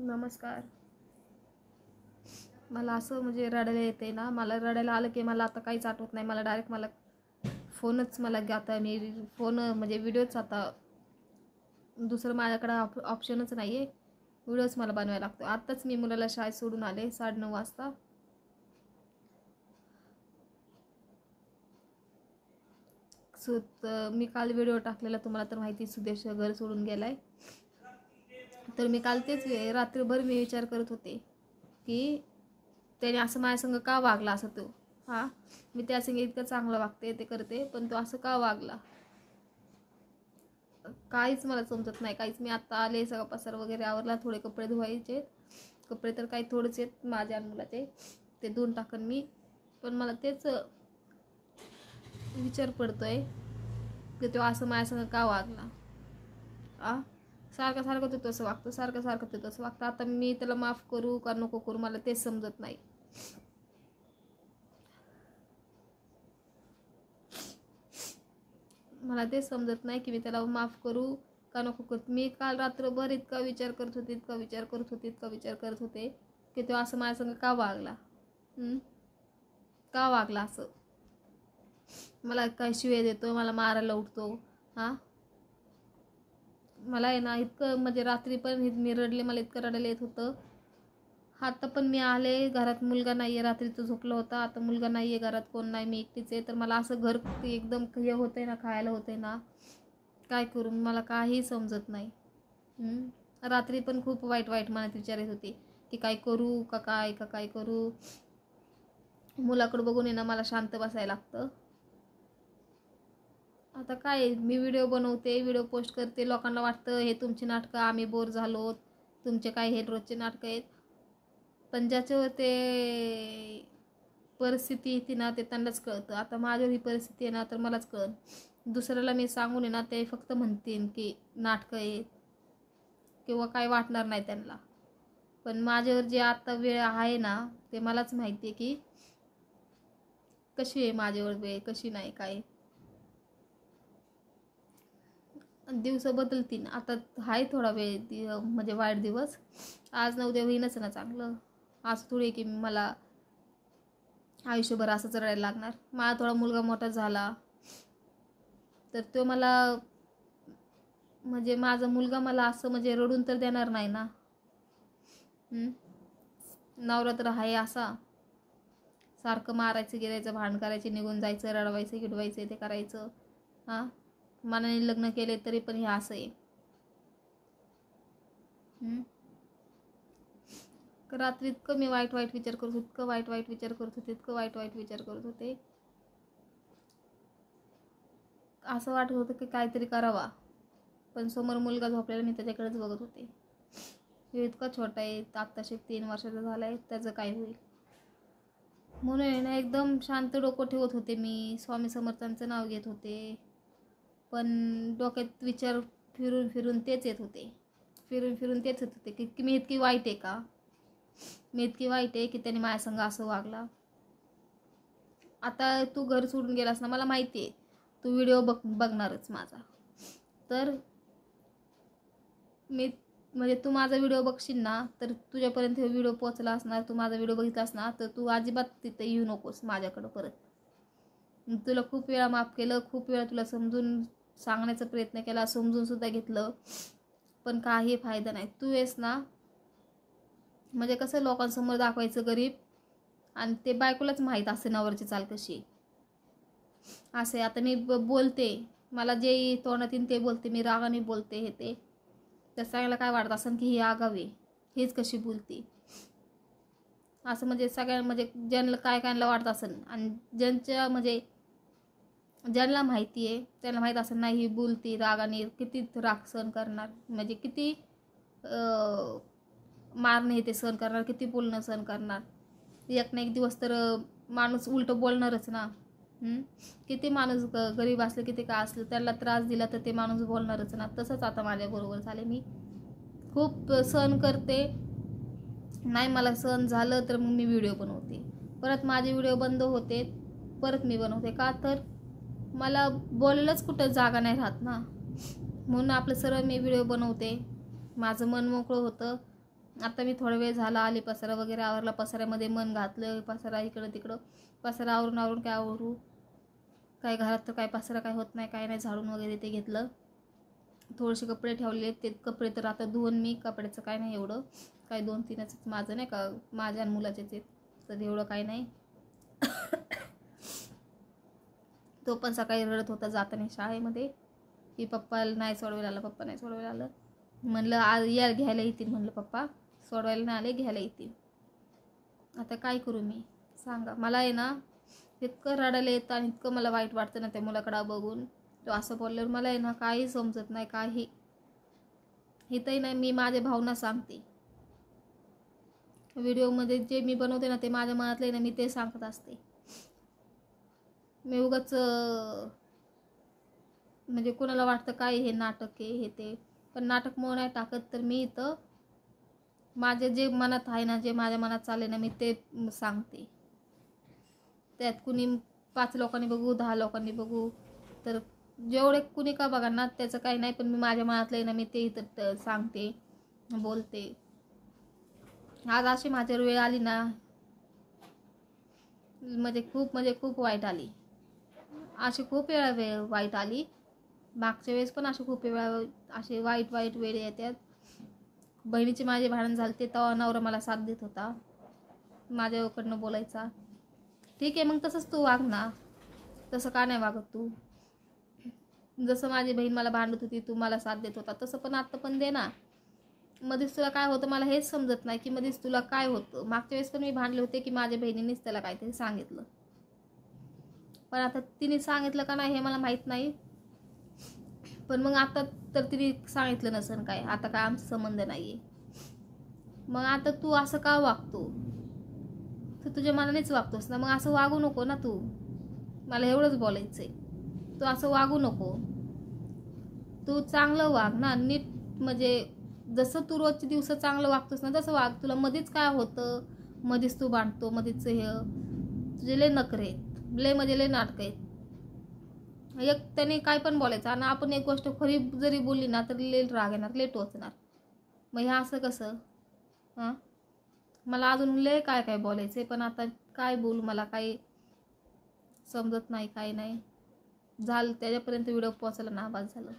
नमस्कार. मला असं म्हणजे रडायला येते ना, मला रडायला आलं की मला आता काहीच आठवत नाही. मला डायरेक्ट फोनच आता मी फोन म्हणजे व्हिडिओच आता दुसरं माझ्याकडं ऑप्शनच नाही आहे. व्हिडिओच मला बनवायला लागतो. आत्ताच मी मुलाला शाळेत सोडून आले 9:30 वाजता. मी काल व्हिडिओ टाकलेला, तुम्हाला तर माहिती, सुदेश घर सोडून गेलाय. तर मी काल तेच रात्रभर मी विचार करत होते की त्याने असं माझ्या संग का वागला. असं तो मी त्या संग इतकं चांगलं वागते, ते करते, पण तो असं का वागला काहीच मला समजत नाही. काहीच. मी आता आले, सगळा पसार वगैरे आवरला, थोडे कपडे धुवायचे. कपडे तर काही थोडेच आहेत माझ्या मुलाचे, ते धुवून टाकन मी. पण मला तेच विचार पडतोय की तो असं माझ्या संग का वागला. सारखं सारखं तो तसं वागतो, सारखं सारखं तो तसं वागतं. आता मी त्याला माफ करू का नको करू, मला तेच समजत नाही. मला तेच समजत नाही की मी त्याला माफ करू का नको करू. मी काल रात्रभर इतका विचार करत होते की तो असं माझ्या संग का वागला. का वागला असं. मला काय शिव्या देतो, मला मारायला उठतो. मला आहे ना इतकं म्हणजे रात्री पण मी रडले, मला इतकं रडायला येत होतं. आता पण मी आले, घरात मुलगा नाही आहे, रात्रीचं झोपलं होता. आता मुलगा नाही आहे घरात, कोण नाही, मी एकटीच आहे. तर मला असं घर एकदम हे होतंय ना, खायला होतंय ना, काय करू मला काही समजत नाही. रात्री पण खूप वाईट वाईट मनात विचार येत होते की काय करू का काय करू. मुलाकडे बघून आहे ना मला शांत बसायला लागतं. आता काय, मी व्हिडिओ बनवते, व्हिडिओ पोस्ट करते, लोकांना वाटतं हे तुमची नाटकं, आम्ही बोर झालो, तुमचे काय हे रोजचे नाटकं आहेत. पण ज्याच्यावर ते परिस्थिती येते ना, ते त्यांनाच कळतं. आता माझ्यावर ही परिस्थिती आहे ना, तर मलाच कळन. दुसऱ्याला मी सांगून आहे ना, ते फक्त म्हणतील की नाटकं आहेत किंवा काय वाटणार नाही त्यांना. पण माझ्यावर जे आता वेळ आहे ना, ते मलाच माहिती आहे की कशी आहे माझ्यावर वेळ, कशी नाही, काय. दिवस बदलतील. आता आहे थोडा वेळ म्हणजे वाईट दिवस. आज ना उद्या होईनच ना चांगलं. आज थोडी की मला आयुष्यभर असंच रडायला लागणार. माझा थोडा मुलगा मोठा झाला तर तो मला म्हणजे माझा मुलगा मला असं म्हणजे रडून तर देणार नाही ना. नवरा तर आहे असा, सारखं मारायचं, गिरायचं, भांड करायचे, निघून जायचं, रडवायचं, गिडवायचं, ते करायचं. मनाने लग्न केले तरी पण हे असं आहे. रात्री इतकं मी वाईट विचार करत होते, इतकं वाईट विचार करत होते, असं वाटत होतं की काहीतरी करावा. पण समोर मुलगा झोपलेला, मी त्याच्याकडेच बघत होते. हे इतका छोटा आहे, आत्ताशी 3 वर्षाचा झाला आहे, त्याचं काय होईल म्हणून ना एकदम शांत डोकं ठेवत होते मी. स्वामी समर्थांचं नाव घेत होते, पण डोक्यात विचार फिरून तेच येत होते. की मी इतकी वाईट आहे का, मी इतकी वाईट आहे की त्याने माझ्या संग असं वागला. आता तू घर सोडून गेलास ना, मला माहिती आहे तू व्हिडिओ बघणारच माझा. तर मी म्हणजे तू माझा व्हिडिओ बघशील ना, तर तुझ्यापर्यंत हे व्हिडिओ पोहोचला असणार, तू माझा व्हिडिओ बघितलास ना, तर तू अजिबात तिथे येऊ नकोस माझ्याकडं परत. तुला खूप वेळा माफ केलं, खूप वेळा तुला समजून सांगण्याचा प्रयत्न केला, समजून सुद्धा घेतलं, पण काही फायदा नाही. तू आहेस ना म्हणजे कसं लोकांसमोर दाखवायचं गरीब, आणि ते बायकोलाच माहीत असते नवरची चाल कशी असे. आता मी बोलते, मला जे तोंडात येईल ते बोलते, मी रागाने बोलते, हे ते तर सगळ्याला काय वाटत असेल की ही आगावी, हीच कशी बोलती असं. म्हणजे सगळ्या म्हणजे ज्यांना कायला वाटत असेल, आणि ज्यांना माहिती आहे त्यांना माहीत असेल नाही ही बोलती रागाने, किती राग सहन करणार, म्हणजे किती मारणे ते सहन करणार, किती बोलणं सहन करणार. एक ना एक दिवस तर माणूस उलटं बोलणारच ना. किती माणूस गरीब असलं, किती का असलं, त्याला त्रास दिला तर ते माणूस बोलणारच ना. तसंच आता माझ्याबरोबर झाले. मी खूप सहन करते, नाही मला सहन झालं तर मग मी व्हिडिओ बनवते, परत माझे व्हिडिओ बंद होते, परत मी बनवते. का तर मला बोलायलाच कुठं जागा नाही राहत ना, म्हणून आपलं सरळ मी व्हिडिओ बनवते. माझं मन मोकळं होतं, आता मी थोडा वेळ झाला आले, पसारा वगैरे आवरला, पसाऱ्यामध्ये मन घातलं, पसारा इकडं तिकडं, पसारा आवरून काय आवरू, काय घरात तर काय पसारा काय होत नाही, काय नाही, झाडून वगैरे ते घेतलं. थोडेसे कपडे ठेवले, ते कपडे तर आता धुवून मी, कपड्याचं काय नाही एवढं, काय 2-3च माझं नाही का, माझ्या आणि मुलाचेच आहेत, तर एवढं काय नाही. तो पण सकाळी रडत होता जाताना शाळेमध्ये की पप्पा नाही सोडवायला आलं, पप्पा नाही सोडवायला आलं. म्हणलं आज या घ्यायला येतील, म्हणलं पप्पा सोडवायला नाही आले, घ्यायला येतील. आता काय करू मी सांगा. मला आहे ना इतकं रडायला येतं आणि इतकं मला वाईट वाटतं ना त्या मुलाकडे बघून. तो असं बोलल्यावर मला आहे ना काही समजत नाही, काही इथंही नाही. मी माझ्या भावना सांगते व्हिडिओमध्ये, जे मी बनवते ना ते माझ्या मनातलं आहे ना, मी ते सांगत असते. मी उगाच म्हणजे कोणाला वाटतं काय हे नाटक आहे हे ते, पण नाटक म्हणून नाही टाकत. तर मी इथं माझे जे मनात आहे ना, जे माझ्या मनात चालले ना, मी ते सांगते. त्यात कुणी 5 लोकांनी बघू, 10 लोकांनी बघू, तर जेवढे कुणी का बघा ना त्याचं काही नाही, पण मी माझ्या मनातलं आहे ना मी ते इथं सांगते, बोलते. आज अशी माझ्यावर वेळ आली ना, म्हणजे खूप वाईट आली. अशी खूप वेळा वाईट आली. मागच्या वेळेस पण अशी खूप वेळा असे वाईट वेळ येतात. बहिणीचे माझे भांडण झालते तेव्हा नवरा मला साथ देत होता, माझ्याकडनं बोलायचा. ठीक आहे, मग तसंच तू वाग ना, तसं का नाही वागत तू? जसं माझी बहीण मला भांडत होती, तू मला साथ देत होता, तसं पण आता पण दे ना. मध्येच तुला काय होतं मला हेच समजत नाही की मध्येच तुला काय होतं. मागच्या वेळेस पण मी भांडले होते की माझ्या बहिणीनेच त्याला काहीतरी सांगितलं, पण आता तिने सांगितलं का नाही हे मला माहीत नाही. पण मग आता तर तिने सांगितलं नसेल काय, आता काय आमचा संबंध नाहीये. मग आता तू असं का वागतो? तू तुझ्या मनानेच वागतोस ना, मग असं वागू नको ना तू. मला एवढंच बोलायचंय, तू असं वागू नको. तू चांगलं वाग ना, नीट. म्हणजे जसं तू रोजचे दिवस चांगलं वागतोस ना तसं वाग. तुला मध्येच काय होतं, मध्येच तू भांडतो, मध्येच हे तुझे लय नखरे, लय म्हणजे लय नाटक आहेत. एक त्याने काय पण बोलायचं आणि आपण एक गोष्ट खरी जरी बोलली ना तर लय राग येणार, लय टोचणार. मग हे असं कसं? हां, मला अजून लय काय बोलायचंय, पण आता काय बोलू मला काही समजत नाही, काय नाही. झालं त्याच्यापर्यंत व्हिडिओ पोहोचला ना, बस झालं.